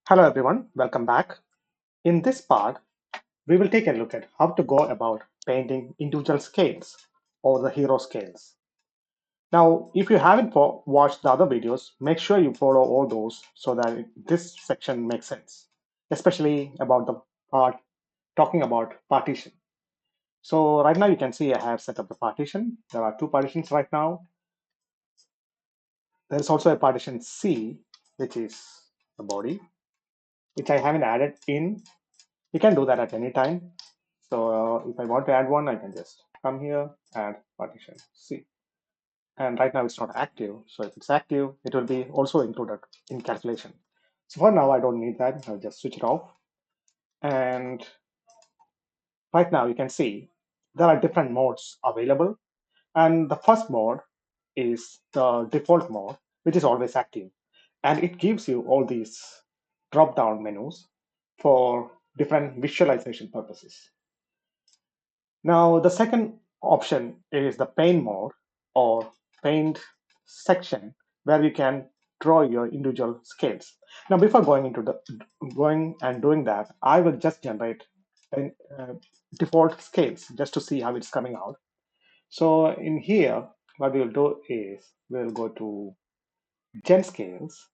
Hello everyone, welcome back. In this part, we will take a look at how to go about painting individual scales or the hero scales. Now, if you haven't watched the other videos, make sure you follow all those so that this section makes sense, especially about the part talking about partition. So right now you can see I have set up the partition. There are two partitions right now. There is also a partition C, which is the body, which I haven't added in. You can do that at any time. So if I want to add one, I can just come here, add partition C. And right now it's not active. So if it's active, it will be also included in calculation. So for now, I don't need that. I'll just switch it off. And right now you can see there are different modes available. And the first mode is the default mode, which is always active. And it gives you all these drop-down menus for different visualization purposes. Now, the second option is the paint mode or paint section where you can draw your individual scales. Now, before going and doing that, I will just generate default scales just to see how it's coming out. So in here, what we'll do is we'll go to gen scales.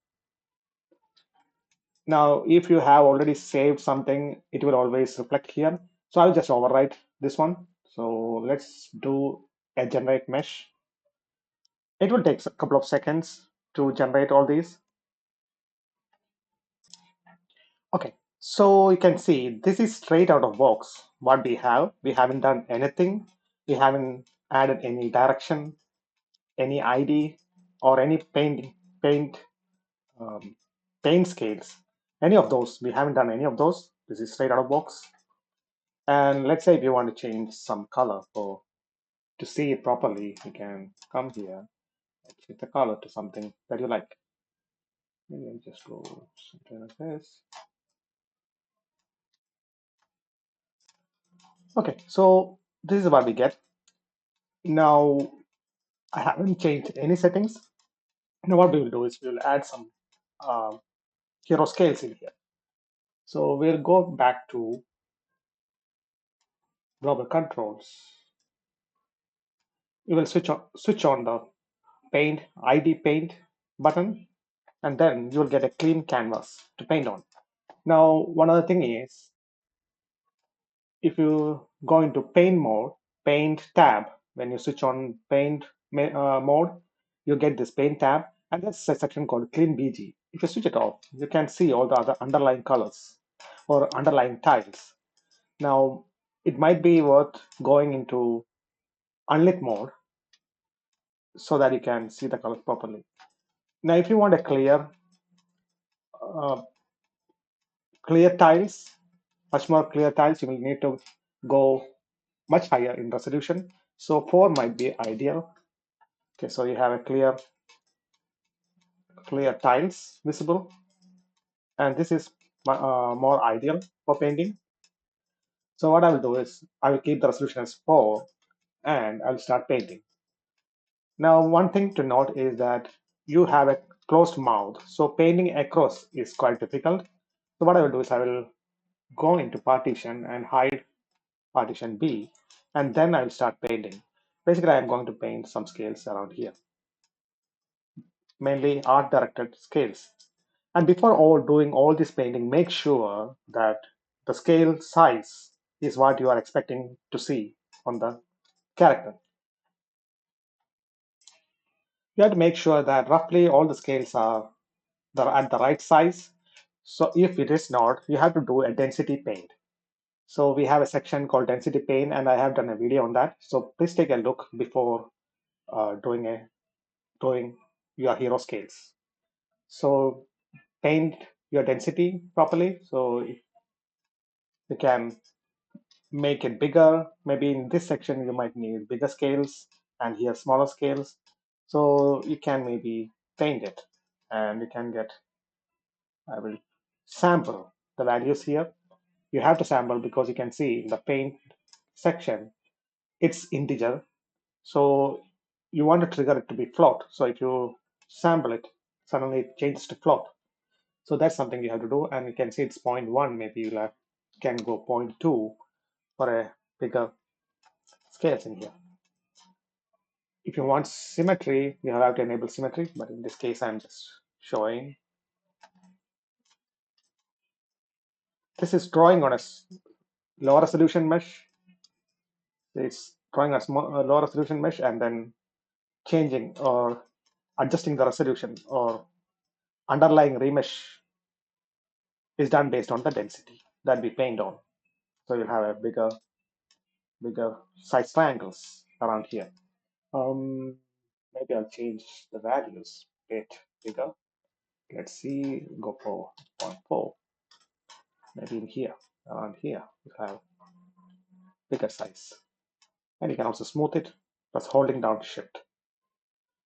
Now, if you have already saved something, it will always reflect here. So I'll just overwrite this one. So let's do a generate mesh. It will take a couple of seconds to generate all these. Okay, so you can see this is straight out of box what we have. We haven't done anything. We haven't added any direction, any ID, or any paint um, paint scales. Any of those. We haven't done any of those. This is straight out of box. And let's say if you want to change some color for to see it properly, you can come here and change the color to something that you like. Maybe I'll just go something like this. Okay, so this is what we get. Now I haven't changed any settings. Now what we will do is we will add some uh, hero scales in here. So we'll go back to global controls. You will switch on the paint ID paint button, and then you will get a clean canvas to paint on. Now, one other thing is if you go into paint mode, paint tab, when you switch on paint mode, you get this paint tab, and there's a section called clean BG. If you switch it off, you can see all the other underlying colors or underlying tiles. Now, it might be worth going into unlit mode so that you can see the colors properly. Now, if you want a uh, clear tiles, much more clear tiles, you will need to go much higher in resolution. So 4 might be ideal. Okay, so you have a clear tiles visible, and this is more ideal for painting. So what I will do is I will keep the resolution as 4 and I'll start painting. Now, one thing to note is that you have a closed mouth, so painting across is quite difficult. So what I will do is I will go into partition and hide partition B, and then I'll start painting. Basically, I'm going to paint some scales around here, mainly art directed scales. And before doing all this painting, make sure that the scale size is what you are expecting to see on the character. You have to make sure that roughly all the scales are at the right size. So if it is not, you have to do a density paint. So we have a section called density paint, and I have done a video on that. So please take a look before doing your hero scales. So paint your density properly. So you can make it bigger. Maybe in this section, you might need bigger scales and here smaller scales. So you can maybe paint it and you can get, I will sample the values here. You have to sample because you can see in the paint section, it's integer. So you want to trigger it to be float. So if you sample it, suddenly it changes to float. So that's something you have to do, and you can see it's 0.1. Maybe can go 0.2 for a bigger scales in here. If you want symmetry, you have to enable symmetry, but in this case, I'm just showing. This is drawing on a lower resolution mesh. It's drawing a lower resolution mesh and then changing or adjusting the resolution or underlying remesh is done based on the density that we paint on. So you'll have a bigger size triangles around here. Maybe I'll change the values a bit bigger. Let's see, go for 0.4. Maybe in here, around here, you have bigger size. And you can also smooth it plus holding down shift.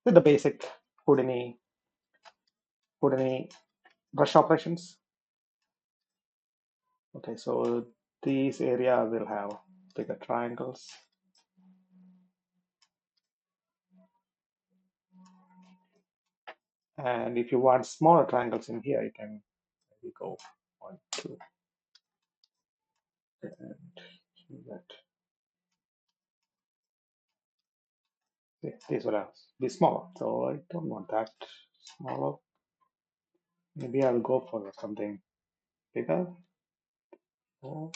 With the basic Houdini brush operations. Okay, so these area will have bigger triangles. And if you want smaller triangles in here, you can maybe go 1, 2, and that. These will be smaller, so I don't want that smaller. Maybe I'll go for something bigger. Or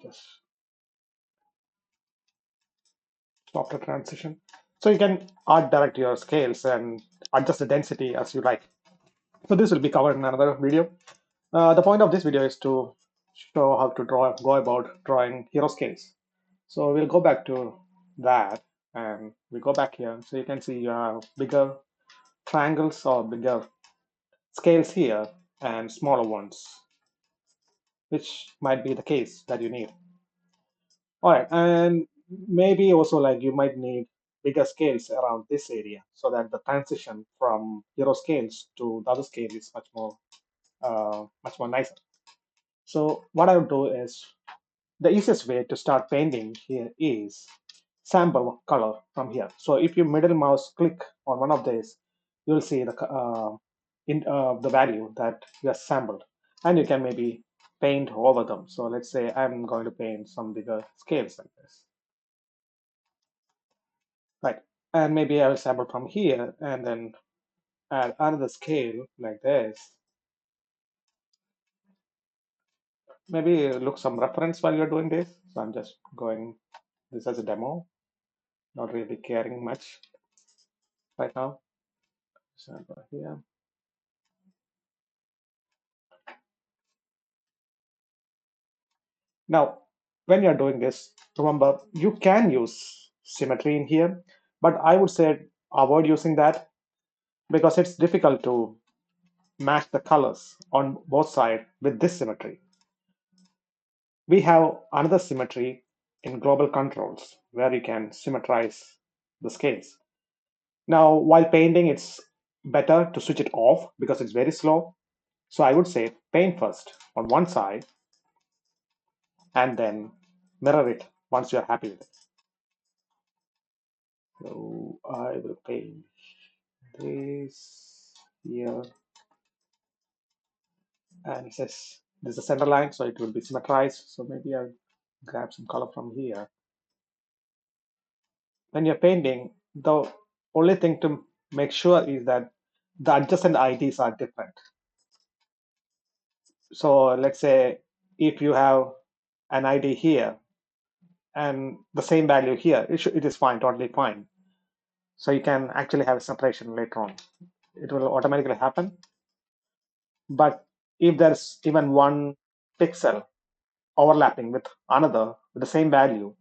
just stop the transition. So you can art direct your scales and adjust the density as you like. So this will be covered in another video. The point of this video is to show how to go about drawing hero scales. So we'll go back to that and we go back here. So you can see you have bigger triangles or bigger scales here and smaller ones, which might be the case that you need. All right, and maybe also like you might need bigger scales around this area so that the transition from hero scales to the other scale is much more nicer. So what I would do is the easiest way to start painting here is sample color from here. So if you middle mouse click on one of these, you'll see the value that you have sampled, and you can maybe paint over them. So let's say I'm going to paint some bigger scales like this, right? And maybe I'll sample from here and then add another scale like this. Maybe look some reference while you're doing this. So I'm just going this as a demo, not really caring much right now. Sample here. Now, when you're doing this, remember you can use symmetry in here, but I would say avoid using that because it's difficult to match the colors on both sides with this symmetry. We have another symmetry in global controls where you can symmetrize the scales. Now, while painting, it's better to switch it off because it's very slow. So I would say paint first on one side and then mirror it once you're happy with it. So I will paint this here, and it says this is a center line, so it will be symmetrized. So maybe I'll grab some color from here. When you're painting, the only thing to make sure is that the adjacent IDs are different. So let's say if you have an ID here and the same value here, it is fine, totally fine. So you can actually have a separation later on. It will automatically happen. But if there's even one pixel overlapping with another with the same value,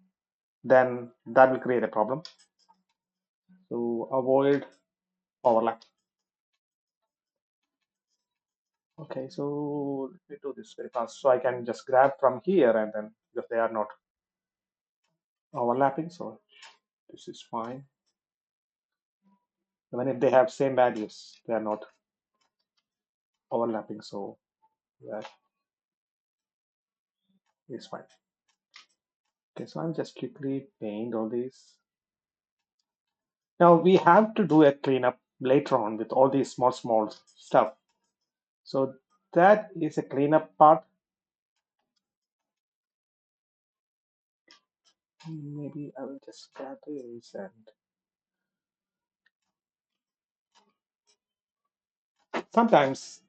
then that will create a problem. So avoid overlap. Okay, so let me do this very fast. So I can just grab from here and then if they are not overlapping, so this is fine. Even if they have same values, they are not overlapping, so that is fine. Okay, so I'll just quickly paint all these. Now we have to do a cleanup later on with all these small stuff. So that is a cleanup part. Maybe I will just grab this and sometimes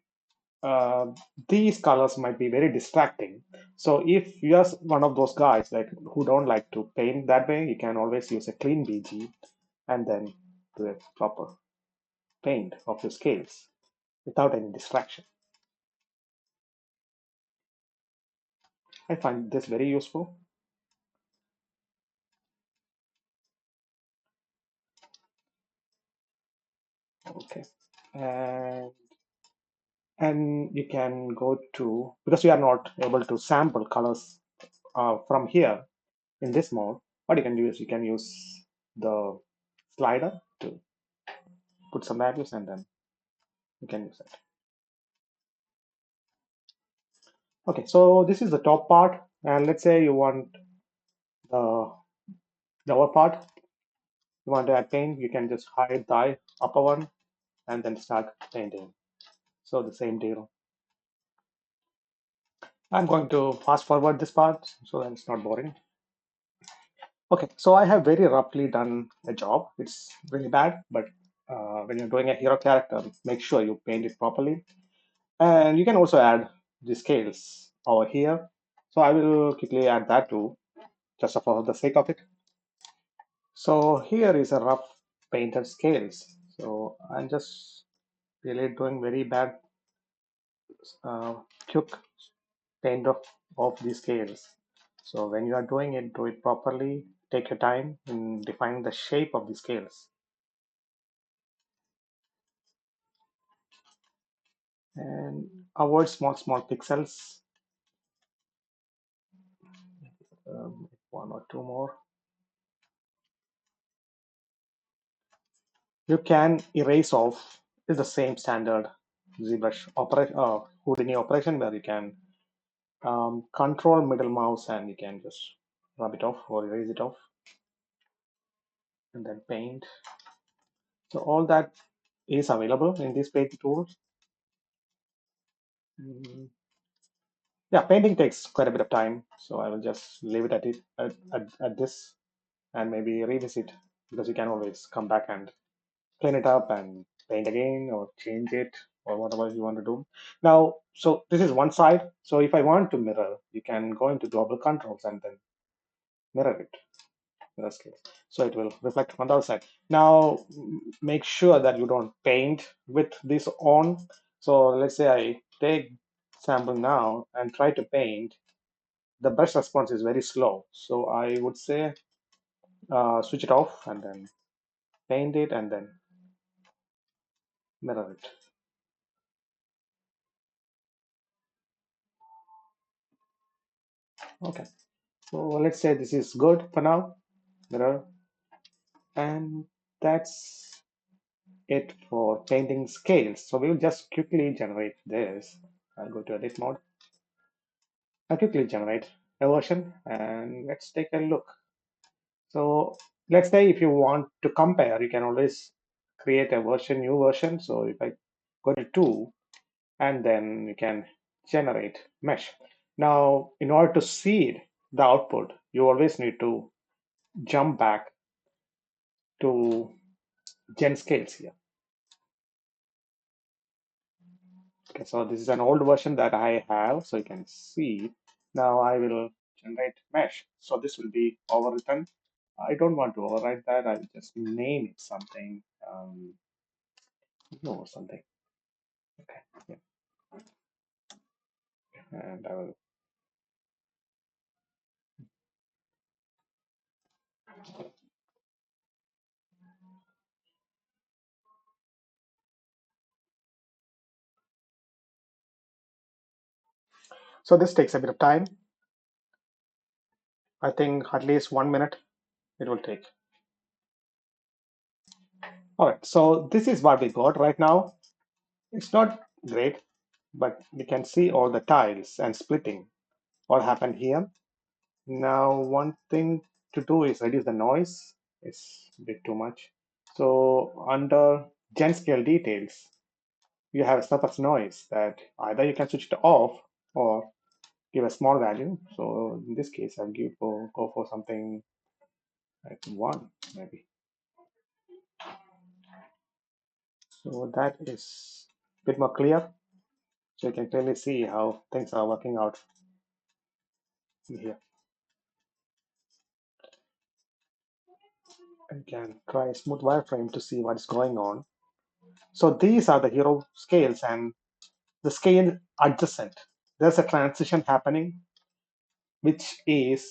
uh, these colors might be very distracting. So if you're one of those guys like who don't like to paint that way, you can always use a clean BG and then do a proper paint of your scales without any distraction. I find this very useful. Okay. And and you can go to, because we are not able to sample colors from here in this mode, what you can do is you can use the slider to put some values and then you can use it. Okay, so this is the top part, and let's say you want the lower part, you want to add paint, you can just hide the upper one and then start painting. So the same deal. I'm going to fast forward this part so that it's not boring. Okay, so I have very roughly done a job. It's really bad, but when you're doing a hero character, make sure you paint it properly. And you can also add the scales over here. So I will quickly add that too, just for the sake of it. So here is a rough painted scales. So I'm just really doing very bad uh, quick paint of the scales. So when you are doing it, do it properly. Take your time in defining the shape of the scales. And avoid small pixels. One or two more. You can erase off is the same standard ZBrush operation, Houdini operation where you can control middle mouse and you can just rub it off or erase it off and then paint. So all that is available in these paint tools. Mm, yeah, painting takes quite a bit of time, so I will just leave it at this and maybe revisit because you can always come back and clean it up and paint again or change it or whatever you want to do. Now, so this is one side. So if I want to mirror, you can go into global controls and then mirror it, mirror scale. So it will reflect on the other side. Now, make sure that you don't paint with this on. So let's say I take sample now and try to paint. The brush response is very slow. So I would say switch it off and then paint it and then mirror it. Okay. So let's say this is good for now. Mirror, and that's it for painting scales. So we'll just quickly generate this. I'll go to edit mode. I'll quickly generate a version and let's take a look. So let's say if you want to compare, you can always create a version, new version. So if I go to 2 and then you can generate mesh. Now, in order to see the output, you always need to jump back to gen scales here. Okay, so this is an old version that I have, so you can see. Now I will generate mesh. So this will be overwritten. I don't want to overwrite that. I will just name it something, no, something. Okay, yeah. And I will. So this takes a bit of time. I think at least 1 minute it will take. All right, so this is what we got right now. It's not great, but we can see all the tiles and splitting. What happened here? Now, one thing to do is reduce the noise. It's a bit too much. So under gen scale details, you have a surface noise that either you can switch it off or give a small value. So in this case, I'll go for something like 1 maybe. So that is a bit more clear. So you can clearly see how things are working out here. I can try a smooth wireframe to see what's going on. So these are the hero scales and the scale adjacent. There's a transition happening, which is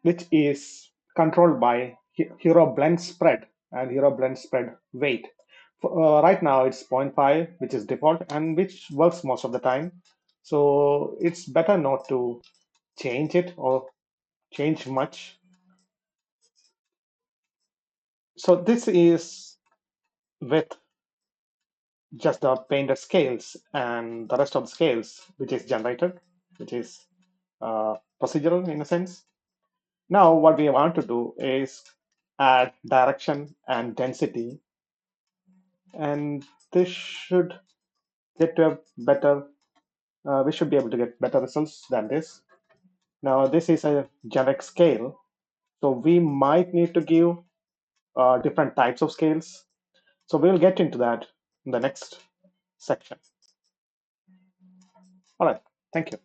which is controlled by hero blend spread and hero blend spread weight. Right now it's zero point 0.5, which is default and which works most of the time. So it's better not to change it or change much. So this is with just the painted scales and the rest of the scales, which is generated, which is procedural in a sense. Now, what we want to do is add direction and density, and this should get to a better, we should be able to get better results than this. Now, this is a generic scale, so we might need to give different types of scales. So we'll get into that in the next section. All right, thank you.